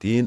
3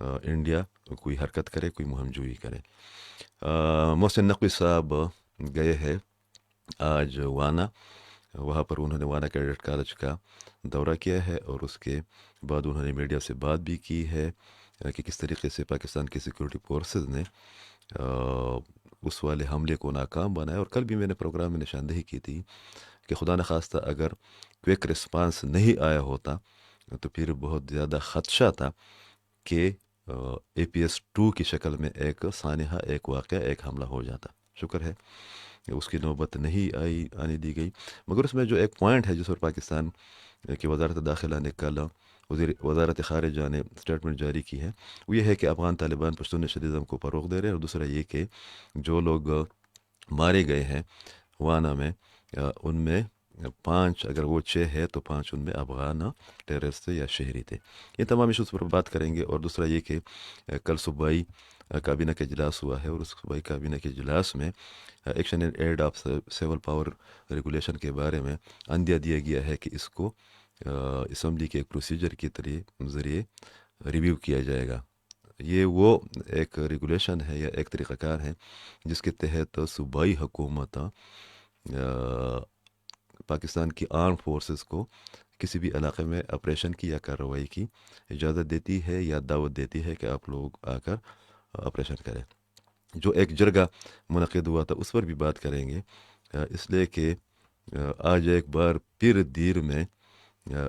India کوئی حرکت کرے، کوئی مہم جوئی کرے۔ محسن نقوی صاحب گئے ہیں آج وانا، وہاں پر انہوں نے وانا کیڈٹ کالج کا دورہ کیا ہے، اور اس کے بعد انہوں نے میڈیا سے بات بھی کی ہے کہ کس طریقے سے پاکستان کی سیکورٹی فورسز نے اس والے حملے کو ناکام بنایا۔ اور کل بھی میں نے پروگرام میں نشاندہی کی تھی کہ خدا نخواستہ اگر کوئک رسپانس نہیں آیا ہوتا تو پھر بہت زیادہ خدشہ تھا کہ APS-2 کی شکل میں ایک سانحہ، ایک واقعہ، ایک حملہ ہو جاتا۔ شکر ہے کہ اس کی نوبت نہیں آنے دی گئی، مگر اس میں جو ایک پوائنٹ ہے جس پر پاکستان کی وزارت داخلہ نے کل وزارت خارجہ نے اسٹیٹمنٹ جاری کی ہے، وہ یہ ہے کہ افغان طالبان پشتون نشنلزم کو فروغ دے رہے ہیں، اور دوسرا یہ کہ جو لوگ مارے گئے ہیں وانا میں، ان میں 5، اگر وہ 6 ہے تو 5 ان میں افغان ٹیررسٹ تھے یا شہری تھے۔ یہ تمام ایشوز پر بات کریں گے۔ اور دوسرا یہ کہ کل صوبائی کابینہ کا اجلاس ہوا ہے، اور اس صوبائی کابینہ کے اجلاس میں action and aid of civil power regulation کے بارے میں عندیہ دیا گیا ہے کہ اس کو اسمبلی کے ایک پروسیجر کے ذریعے ریویو کیا جائے گا۔ یہ وہ ایک ریگولیشن ہے یا ایک طریقہ کار ہے جس کے تحت صوبائی حکومت پاکستان کی آرم فورسز کو کسی بھی علاقے میں آپریشن کی یا کارروائی کی اجازت دیتی ہے یا دعوت دیتی ہے کہ آپ لوگ آ کر آپریشن کریں۔ جو ایک جرگہ منعقد ہوا تھا اس پر بھی بات کریں گے، اس لیے کہ آج ایک بار پھر دیر میں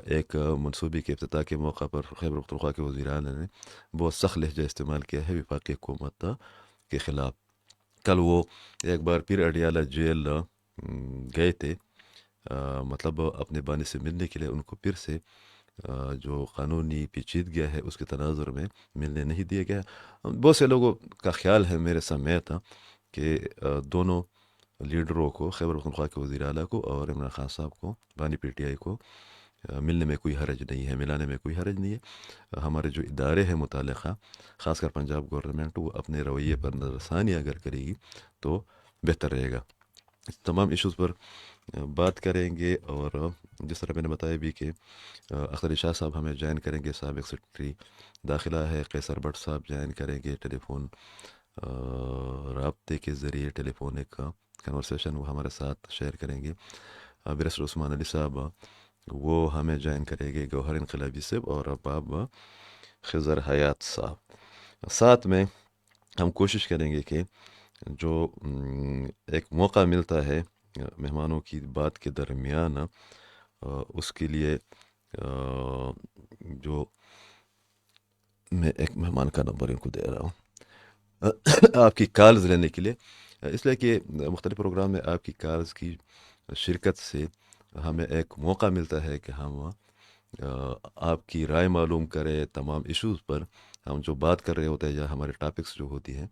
ایک منصوبے کے افتتاح کے موقع پر خیبر پختونخوا کے وزیر اعلیٰ نے بہت سخت لہجہ استعمال کیا ہے وفاقی حکومت کے خلاف۔ کل وہ ایک بار پھر اڈیالہ جیل گئے تھے، مطلب اپنے بانی سے ملنے کے لیے ان کو پھر سے جو قانونی پیچیدگیاں ہے اس کے تناظر میں ملنے نہیں دیا گیا۔ بہت سے لوگوں کا خیال ہے میرے سمیت کہ دونوں لیڈروں کو، خیبر پختونخوا کے وزیر اعلیٰ کو اور عمران خان صاحب کو، بانی PTI کو ملنے میں کوئی حرج نہیں ہے، ملانے میں کوئی حرج نہیں ہے۔ ہمارے جو ادارے ہیں متعلقہ، خاص کر پنجاب گورنمنٹ، وہ اپنے رویے پر نظر ثانی اگر کرے گی تو بہتر رہے گا۔ تمام ایشوز پر بات کریں گے، اور جس طرح میں نے بتایا بھی کہ اختر شاہ صاحب ہمیں جوائن کریں گے، سابق سیکرٹری داخلہ ہے۔ قیصر بٹ صاحب جوائن کریں گے ٹیلی فون رابطے کے ذریعے، ٹیلی فون ایک کنورسیشن وہ ہمارے ساتھ شیئر کریں گے۔ بیرسٹر عثمان علی صاحب وہ ہمیں جوائن کریں گے، گوہر انقلابی صاحب اور اباب خضر حیات صاحب۔ ساتھ میں ہم کوشش کریں گے کہ جو ایک موقع ملتا ہے مہمانوں کی بات کے درمیان، اس کے لیے جو میں ایک مہمان کا نمبر ان کو دے رہا ہوں آپ کی کالز لینے کے لیے، اس لیے کہ مختلف پروگرام میں آپ کی کالز کی شرکت سے ہمیں ایک موقع ملتا ہے کہ ہم آپ کی رائے معلوم کریں تمام ایشوز پر۔ ہم جو بات کر رہے ہوتے ہیں یا ہمارے ٹاپکس جو ہوتی ہیں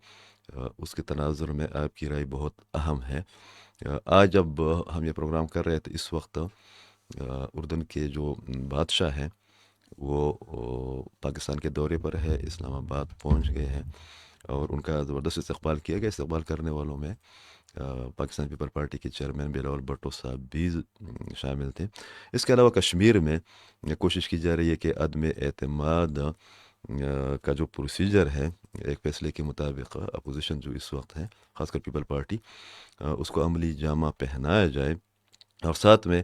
اس کے تناظر میں آپ کی رائے بہت اہم ہے۔ آج جب ہم یہ پروگرام کر رہے تھے اس وقت اردن کے جو بادشاہ ہیں وہ پاکستان کے دورے پر ہے، اسلام آباد پہنچ گئے ہیں، اور ان کا زبردست استقبال کیا گیا۔ استقبال کرنے والوں میں پاکستان پیپل پارٹی کے چیئرمین بلاول بھٹو صاحب بھی شامل تھے۔ اس کے علاوہ کشمیر میں کوشش کی جا رہی ہے کہ عدم اعتماد کا جو پروسیجر ہے ایک فیصلے کے مطابق، اپوزیشن جو اس وقت ہے خاص کر پیپل پارٹی، اس کو عملی جامہ پہنایا جائے، اور ساتھ میں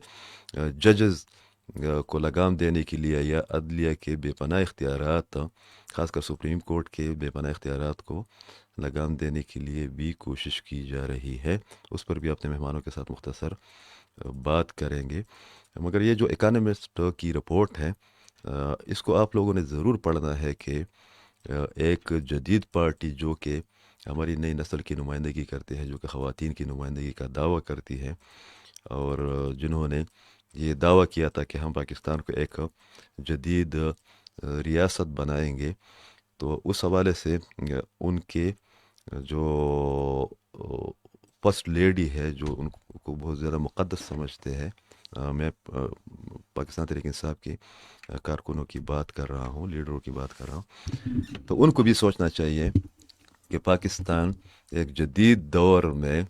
ججز کو لگام دینے کے لیے یا عدلیہ کے بے پناہ اختیارات، خاص کر سپریم کورٹ کے بے پناہ اختیارات کو لگام دینے کے لیے بھی کوشش کی جا رہی ہے۔ اس پر بھی اپنے مہمانوں کے ساتھ مختصر بات کریں گے۔ مگر یہ جو اکانومسٹ کی رپورٹ ہے اس کو آپ لوگوں نے ضرور پڑھنا ہے کہ ایک جدید پارٹی جو کہ ہماری نئی نسل کی نمائندگی کرتے ہیں، جو کہ خواتین کی نمائندگی کا دعویٰ کرتی ہے، اور جنہوں نے یہ دعویٰ کیا تھا کہ ہم پاکستان کو ایک جدید ریاست بنائیں گے، تو اس حوالے سے ان کے جو فرسٹ لیڈی ہے جو ان کو بہت زیادہ مقدس سمجھتے ہیں، میں پاکستان تحریک انصاف کے کارکنوں کی بات کر رہا ہوں، لیڈروں کی بات کر رہا ہوں، تو ان کو بھی سوچنا چاہیے کہ پاکستان ایک جدید دور میں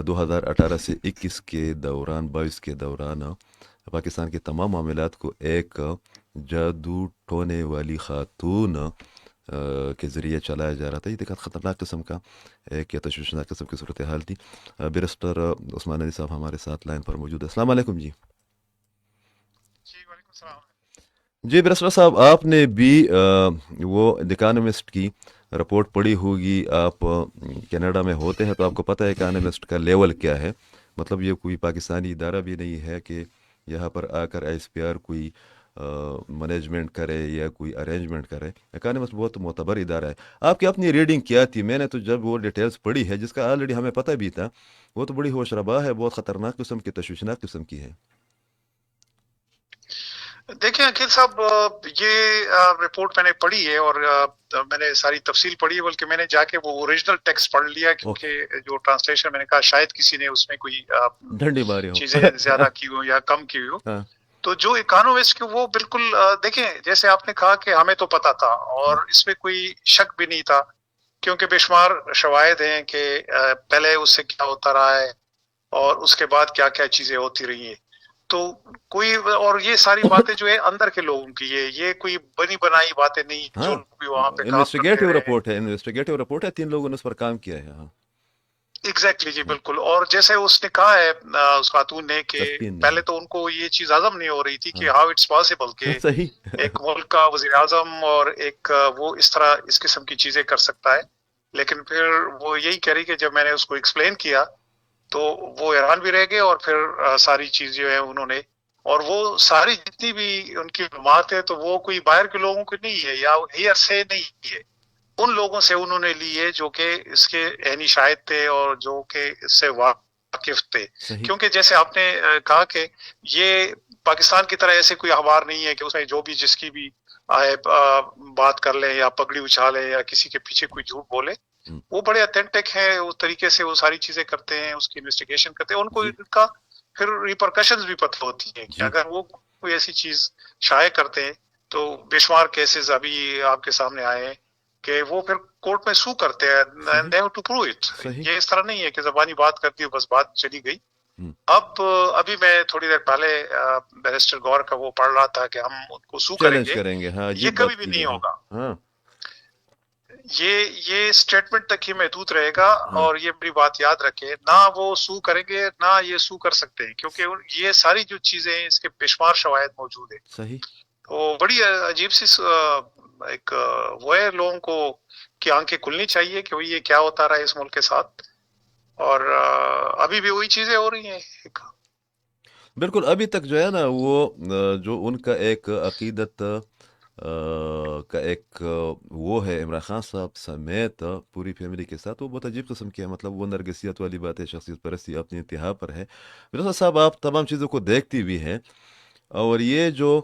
2018 سے 21 کے دوران، 22 کے دوران پاکستان کے تمام معاملات کو ایک جادو ٹونے والی خاتون کے ذریعے چلایا جا رہا تھا. یہ دیکھا خطرناک قسم کا ایک یا تشویشناک قسم کی صورتحال تھی. بیرسٹر عثمان علی صاحب ہمارے ساتھ لائن پر موجود ہے. السلام علیکم جی. جی وعلیکم السلام. جی بیرسٹر صاحب، آپ نے بھی وہ اکانومسٹ کی رپورٹ پڑھی ہوگی. آپ کینیڈا میں ہوتے ہیں تو آپ کو پتہ ہے اکانومسٹ کا لیول کیا ہے. مطلب یہ کوئی پاکستانی ادارہ بھی نہیں ہے کہ یہاں پر آ کر ایس پی آر کوئی مینجمنٹ کرے یا کوئی ارینجمنٹ کرے. اکانومسٹ بہت معتبر ادارہ ہے. آپ کی اپنی ریڈنگ کیا تھی؟ میں نے تو جب وہ ڈیٹیلز پڑھی ہے، جس کا آلریڈی ہمیں پتہ بھی تھا، وہ تو بڑی ہوش ربا ہے، بہت خطرناک قسم کی، تشویشناک قسم کی ہے. دیکھیں عقیل صاحب، یہ رپورٹ میں نے پڑھی ہے اور میں نے ساری تفصیل پڑھی ہے، بلکہ میں نے جا کے وہ اوریجنل ٹیکسٹ پڑھ لیا، اوکے، کیونکہ جو ٹرانسلیشن میں نے کہا شاید کسی نے اس میں کوئی ڈنڈی ماری ہو. چیزیں زیادہ کی ہو یا کم کی ہو. ہاں، تو جو اکانومسٹ کے وہ بالکل دیکھیں، جیسے آپ نے کہا کہ ہمیں تو پتا تھا اور اس میں کوئی شک بھی نہیں تھا، کیونکہ بے شمار شواہد ہیں کہ پہلے اس سے کیا ہوتا رہا ہے اور اس کے بعد کیا کیا چیزیں ہوتی رہی ہیں. تو کوئی، اور یہ ساری باتیں جو ہے اندر کے لوگوں کی ہے، یہ کوئی بنی بنائی باتیں نہیں جو ہاں، لوگ بھی وہاں پہ کام کرتے انویسٹیگیٹو رہے ہیں. رپورٹ ہے، انویسٹیگیٹو رپورٹ ہے، 3 لوگوں نے اس پر کام کیا ہے. ہاں، ایگزیکٹلی جی بالکل. اور جیسے اس نے کہا ہے اس خاتون نے کہ سسپین نے. پہلے تو ان کو یہ چیز ہضم نہیں ہو رہی تھی کہ ہاں، ہاؤ اٹس پاسبل کہ صحیح. ایک ملک کا وزیر اعظم اور ایک وہ اس طرح اس قسم کی چیزیں کر سکتا ہے. لیکن پھر وہ یہی کہہ رہی کہ جب میں نے اس کو ایکسپلین کیا تو وہ حیران بھی رہ گئے، اور پھر ساری چیز جو ہے انہوں نے، اور وہ ساری جتنی بھی ان کی معلومات ہے تو وہ کوئی باہر کے لوگوں کی نہیں ہے یا ہیئر سے نہیں ہے، ان لوگوں سے انہوں نے لی ہے جو کہ اس کے عینی شاہد تھے اور جو کہ اس سے واقف تھے. صحیح. کیونکہ جیسے آپ نے کہا کہ یہ پاکستان کی طرح ایسے کوئی اخبار نہیں ہے کہ اس میں جو بھی جس کی بھی آئے بات کر لیں یا پگڑی اچھالے یا کسی کے پیچھے کوئی جھوٹ بولے. وہ بڑے اتھینٹک ہیں، اس طریقے سے وہ ساری چیزیں کرتے ہیں، اس کی انویسٹیگیشن کرتے ہیں. ان کو جی ان کا پھر ریپرکشنز بھی پتہ ہوتی ہیں کہ جی اگر وہ کوئی ایسی چیز شائع کرتے ہیں تو بے شمار کیسز ابھی آپ کے سامنے آئے ہیں کہ وہ پھر کورٹ میں سو کرتے ہیں. صحیح they have to prove it. صحیح. یہ اس طرح نہیں ہے کہ زبانی بات کرتی ہو بس بات چلی گئی. ہم، ابھی میں تھوڑی دیر پہلے بیرسٹر گور کا وہ پڑھ رہا تھا کہ ہم ان کو سو کریں چیلنج گے. کریں گے. ہاں، یہ عجیب کبھی بات بھی کی نہیں ہے. ہاں ہوگا، ہاں یہ اسٹیٹمنٹ تک ہی محدود رہے گا. ہاں، اور یہ بڑی بات یاد رکھے، نہ وہ سو کریں گے نہ یہ سو کر سکتے ہیں، کیونکہ یہ ساری جو چیزیں ہیں اس کے بے شمار شواہد موجود ہیں. صحیح. تو بڑی عجیب سی ایک وہ ہے، لوگوں کو کی آنکھیں کھلنی چاہیے کہ یہ کیا ہوتا رہا ہے اس ملک کے ساتھ. اور ابھی بھی وہی چیزیں ہو رہی ہیں. بالکل. ابھی تک جو ہے نا وہ جو ان کا ایک عقیدت کا ایک وہ ہے عمران خان صاحب سمیت پوری فیملی کے ساتھ، وہ بہت عجیب قسم کی ہے. مطلب وہ نرگسیت والی بات ہے، شخصیت پرستی اپنی انتہا پر ہے. مرزا صاحب، آپ تمام چیزوں کو دیکھتی بھی ہیں، اور یہ جو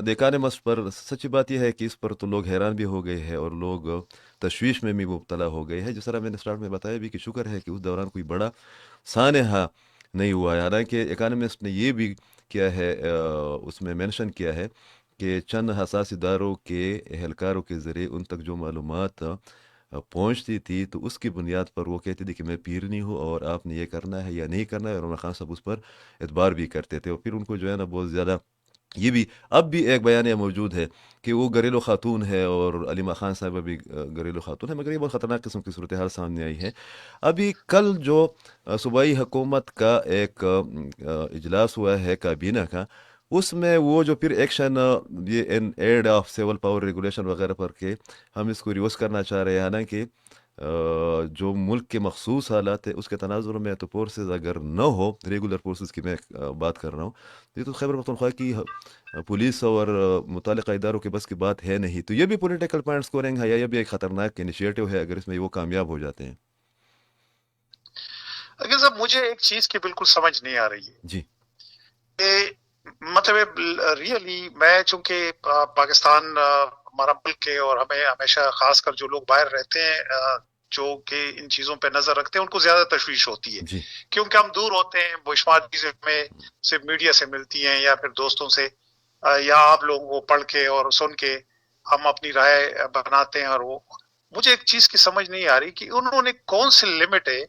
دیکھانے مس پر سچی بات یہ ہے کہ اس پر تو لوگ حیران بھی ہو گئے ہیں اور لوگ تشویش میں بھی مبتلا ہو گئے ہیں. جس طرح میں نے اسٹارٹ میں بتایا بھی کہ شکر ہے کہ اس دوران کوئی بڑا سانحہ نہیں ہوا ہے. حالانکہ اکانومسٹ نے یہ بھی کیا ہے، اس میں مینشن کیا ہے کہ چند حساس اداروں کے اہلکاروں کے ذریعے ان تک جو معلومات پہنچتی تھی تو اس کی بنیاد پر وہ کہتے تھے کہ میں پیر نہیں ہوں اور آپ نے یہ کرنا ہے یا نہیں کرنا ہے، اور عمر خان صاحب اس پر اعتبار بھی کرتے تھے. اور پھر ان کو جو ہے نا بہت زیادہ یہ بھی اب بھی ایک بیانیہ موجود ہے کہ وہ گھریلو خاتون ہے، اور علیمہ خان صاحبہ بھی گھریلو خاتون ہے، مگر یہ بہت خطرناک قسم کی صورتحال سامنے آئی ہے. ابھی کل جو صوبائی حکومت کا ایک اجلاس ہوا ہے کابینہ کا، اس میں وہ جو پھر ایکشن یہ in aid of civil power regulation وغیرہ پر کے ہم اس کو ریورس کرنا چاہ رہے ہیں. حالانکہ جو ملک کے مخصوص حالات ہے اس کے تناظر میں تو فورسز اگر نہ ہو، ریگولر فورسز کی میں بات کر رہا ہوں، یہ تو خیبر پختونخوا کی پولیس اور متعلقہ اداروں کے بس کی بات ہے نہیں. تو یہ بھی پولیٹیکل پوائنٹ اسکورنگ ہے، یا یہ بھی ایک خطرناک انیشیٹو ہے اگر اس میں وہ کامیاب ہو جاتے ہیں. لیکن صاحب مجھے ایک چیز کی بالکل سمجھ نہیں آ رہی ہے جی کہ مطلب ریئلی میں چونکہ پاکستان ہمارا ملک ہے، اور ہمیں ہمیشہ خاص کر جو لوگ باہر رہتے ہیں جو کہ ان چیزوں پہ نظر رکھتے ہیں ان کو زیادہ تشویش ہوتی ہے، جی کیونکہ ہم دور ہوتے ہیں. بشمار چیزیں ہمیں صرف میڈیا سے ملتی ہیں یا پھر دوستوں سے یا آپ لوگوں کو پڑھ کے اور سن کے ہم اپنی رائے بناتے ہیں. اور وہ مجھے ایک چیز کی سمجھ نہیں آ رہی کہ انہوں نے کون سی لمٹ ہے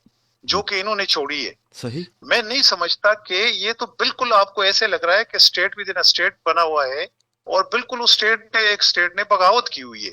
جو کہ انہوں نے چھوڑی ہے. صحیح. میں نہیں سمجھتا کہ یہ تو بالکل آپ کو ایسے لگ رہا ہے کہ اسٹیٹ ود ان اسٹیٹ بنا ہوا ہے، اور بالکل اس اسٹیٹ نے بغاوت کی ہوئی ہے.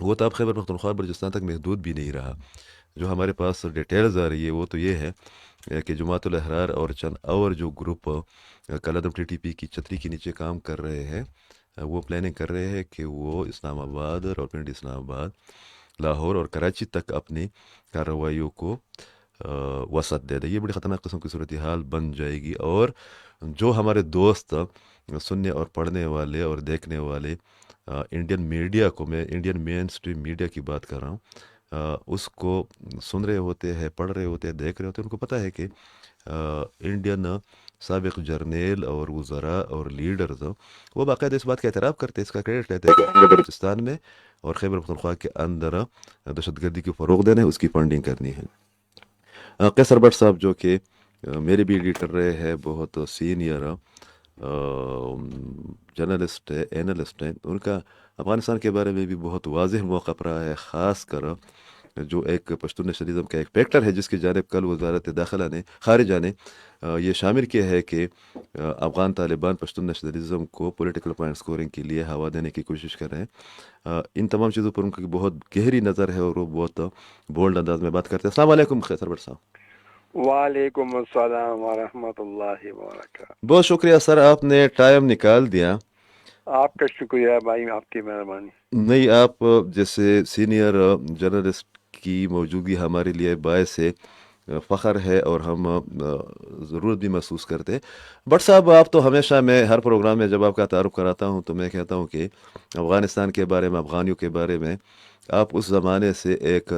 وہ تو اب خیبر پختونخوا بلوچستان تک محدود بھی نہیں رہا. جو ہمارے پاس ڈیٹیلز آ رہی ہے وہ تو یہ ہے کہ جماعت الاحرار اور چند اور جو گروپ کلعدم ٹی ٹی پی کی چھتری کے نیچے کام کر رہے ہیں وہ پلاننگ کر رہے ہیں کہ وہ اسلام آباد، راولپنڈی، اسلام آباد، لاہور اور کراچی تک اپنی کارروائیوں کو وسعت دے دے. یہ بڑی خطرناک قسم کی صورتحال بن جائے گی. اور جو ہمارے دوست سننے اور پڑھنے والے اور دیکھنے والے انڈین میڈیا کو، میں انڈین مین اسٹریم میڈیا کی بات کر رہا ہوں، اس کو سن رہے ہوتے ہیں، پڑھ رہے ہوتے ہیں، دیکھ رہے ہوتے ہیں، ان کو پتہ ہے کہ انڈین سابق جرنیل اور وزراء اور لیڈرز وہ باقاعدہ اس بات کا اعتراف کرتے ہیں، اس کا کریڈٹ لیتے ہیں کہ بلوچستان میں اور خیبر پختونخوا کے اندر دہشت گردی کو فروغ دینا ہے، اس کی فنڈنگ کرنی ہے. قیصر بٹ صاحب جو کہ میرے بھی ایڈیٹر رہے ہیں، بہت سینئر جرنلسٹ ہے، اینالسٹ ہیں، ان کا افغانستان کے بارے میں بھی بہت واضح موقف رہا ہے، خاص کر جو ایک پشتون نیشنلزم کا ایک فیکٹر ہے جس کی جانب کل وزارت داخلہ نے، خارجہ نے یہ شامل کیا ہے کہ افغان طالبان پشتون نیشنلزم کو پولیٹیکل پوائنٹ سکورنگ کے لیے ہوا دینے کی کوشش کر رہے ہیں. ان تمام چیزوں پر ان کی بہت گہری نظر ہے اور وہ بہت بولڈ انداز میں بات کرتے ہیں. السلام علیکم قیصر بٹ صاحب. وعلیکم السلام ورحمۃ اللہ وبرکاتہ. بہت شکریہ سر، آپ نے ٹائم نکال دیا. آپ کا شکریہ بھائی، آپ کی مہربانی. نہیں، آپ جیسے سینئر جرنلسٹ کی موجودگی ہمارے لیے باعث فخر ہے اور ہم ضرورت بھی محسوس کرتے ہیں. بٹ صاحب، آپ تو ہمیشہ، میں ہر پروگرام میں جب آپ کا تعارف کراتا ہوں تو میں کہتا ہوں کہ افغانستان کے بارے میں، افغانیوں کے بارے میں آپ اس زمانے سے ایک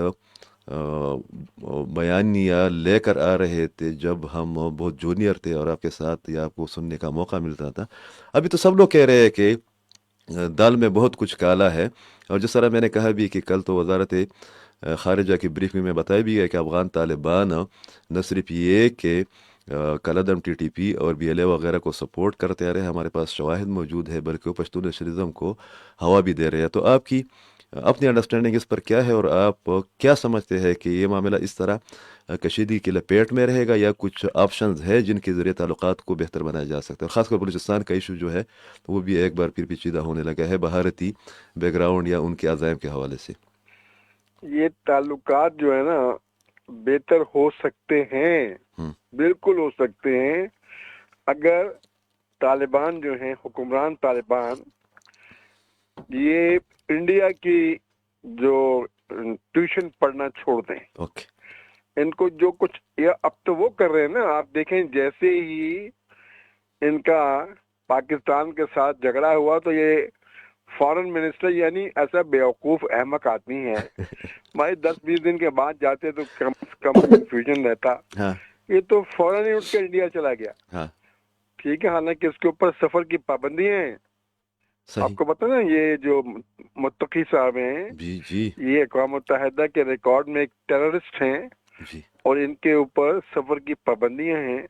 بیانیہ لے کر آ رہے تھے جب ہم بہت جونیئر تھے اور آپ کے ساتھ یا آپ کو سننے کا موقع ملتا تھا. ابھی تو سب لوگ کہہ رہے ہیں کہ دال میں بہت کچھ کالا ہے. اور جس طرح میں نے کہا بھی کہ کل تو وزارت خارجہ کی بریفنگ میں بتایا بھی گیا کہ افغان طالبان نہ صرف یہ کہ کلعدم ٹی ٹی پی اور بی ایل اے وغیرہ کو سپورٹ کرتے آ رہے ہیں، ہمارے پاس شواہد موجود ہے، بلکہ وہ پشتون نیشنلزم کو ہوا بھی دے رہے ہیں. تو آپ کی اپنی انڈرسٹینڈنگ اس پر کیا ہے اور آپ کیا سمجھتے ہیں کہ یہ معاملہ اس طرح کشیدگی کی لپیٹ میں رہے گا یا کچھ آپشنز ہے جن کے ذریعے تعلقات کو بہتر بنایا جا سکتا ہے؟ اور خاص کر بلوچستان کا ایشو جو ہے وہ بھی ایک بار پھر پیچیدہ ہونے لگا ہے بھارتی بیک گراؤنڈ یا ان کے عزائم کے حوالے سے. یہ تعلقات جو ہے نا بہتر ہو سکتے ہیں، بالکل ہو سکتے ہیں، اگر طالبان جو ہیں، حکمران طالبان، یہ انڈیا کی جو ٹیوشن پڑھنا چھوڑ دیں. اوکے. ان کو جو کچھ اب تو وہ کر رہے ہیں نا، آپ دیکھیں جیسے ہی ان کا پاکستان کے ساتھ جھگڑا ہوا تو یہ فارن منسٹر، یعنی ایسا بیوقوف احمق آدمی ہے بھائی، 10-20 دن کے بعد جاتے تو کم سے کم کنفیوژن رہتا. یہ تو فوراً ہی اٹھ کے انڈیا چلا گیا. ٹھیک ہے، حالانکہ اس کے اوپر سفر کی پابندی ہیں. آپ کو پتا نا، یہ جو متقی صاحب ہیں یہ اقوام متحدہ کے ریکارڈ میں ایک ٹیررسٹ ہیں اور ان کے اوپر سفر کی پابندیاں ہیں.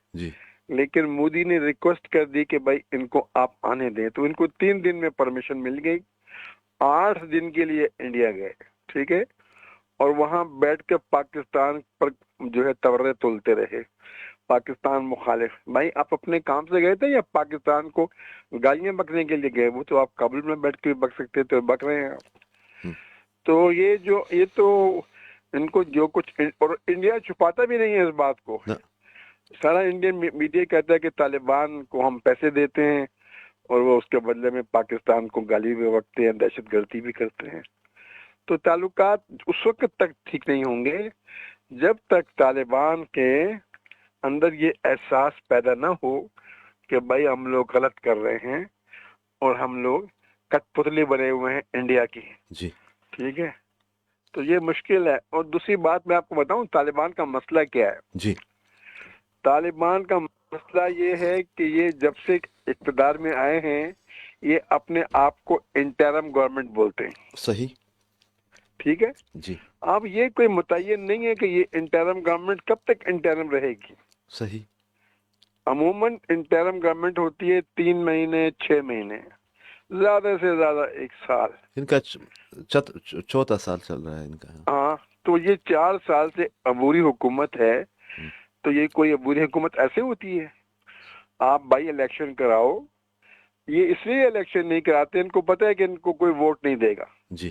لیکن مودی نے ریکویسٹ کر دی کہ بھائی ان کو آپ آنے دیں، تو ان کو 3 دن میں پرمیشن مل گئی. 8 دن کے لیے انڈیا گئے، ٹھیک ہے، اور وہاں بیٹھ کے پاکستان پر جو ہے تورے تلتے رہے. پاکستان مخالف. بھائی آپ اپنے کام سے گئے تھے یا پاکستان کو گالیاں بکنے کے لیے گئے؟ وہ تو آپ کابل میں بیٹھ کے بک سکتے تھے، بک رہے ہیں آپ. تو یہ تو ان کو جو کچھ، اور انڈیا چھپاتا بھی نہیں ہے اس بات کو. سارا انڈین میڈیا کہتا ہے کہ طالبان کو ہم پیسے دیتے ہیں اور وہ اس کے بدلے میں پاکستان کو گالی بھی بکتے ہیں، دہشت گردی بھی کرتے ہیں. تو تعلقات اس وقت تک ٹھیک نہیں ہوں گے جب تک طالبان کے اندر یہ احساس پیدا نہ ہو کہ بھائی ہم لوگ غلط کر رہے ہیں اور ہم لوگ کٹ پتلی بنے ہوئے ہیں انڈیا کی. ٹھیک ہے، تو یہ مشکل ہے. اور دوسری بات میں آپ کو بتاؤں طالبان کا مسئلہ کیا ہے. طالبان کا مسئلہ یہ ہے کہ یہ جب سے اقتدار میں آئے ہیں یہ اپنے آپ کو انٹرم گورنمنٹ بولتے ہیں. صحیح. ٹھیک ہے جی. اب یہ کوئی متعین نہیں ہے کہ یہ انٹرم گورنمنٹ کب تک انٹرم رہے گی. صحیح. عموماً انٹرم گورنمنٹ ہوتی ہے 3 مہینے 6 مہینے، زیادہ سے زیادہ 1 سال. ان کا چوتھا سال چل رہا ہے ان کا. ہاں، تو یہ 4 سال سے عبوری حکومت ہے. تو یہ کوئی عبوری حکومت ایسے ہوتی ہے؟ آپ بائی الیکشن کراؤ. یہ اس لیے الیکشن نہیں کراتے، ان کو پتہ ہے کہ ان کو کوئی ووٹ نہیں دے گا. جی.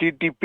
TTP,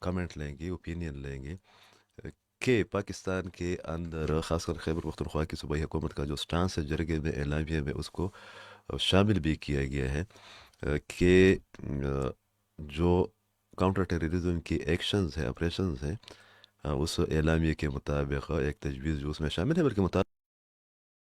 کمنٹ لیں گے، اوپینین لیں گے کہ پاکستان کے اندر خاص کر خیبر پختونخوا کی صوبائی حکومت کا جو سٹانس ہے جرگے میں اعلامیہ میں اس کو شامل بھی کیا گیا ہے کہ جو کاؤنٹر ٹیررزم کی ایکشنز ہیں، آپریشنز ہیں، اس اعلامیہ کے مطابق ایک تجویز جو اس میں شامل ہے، بلکہ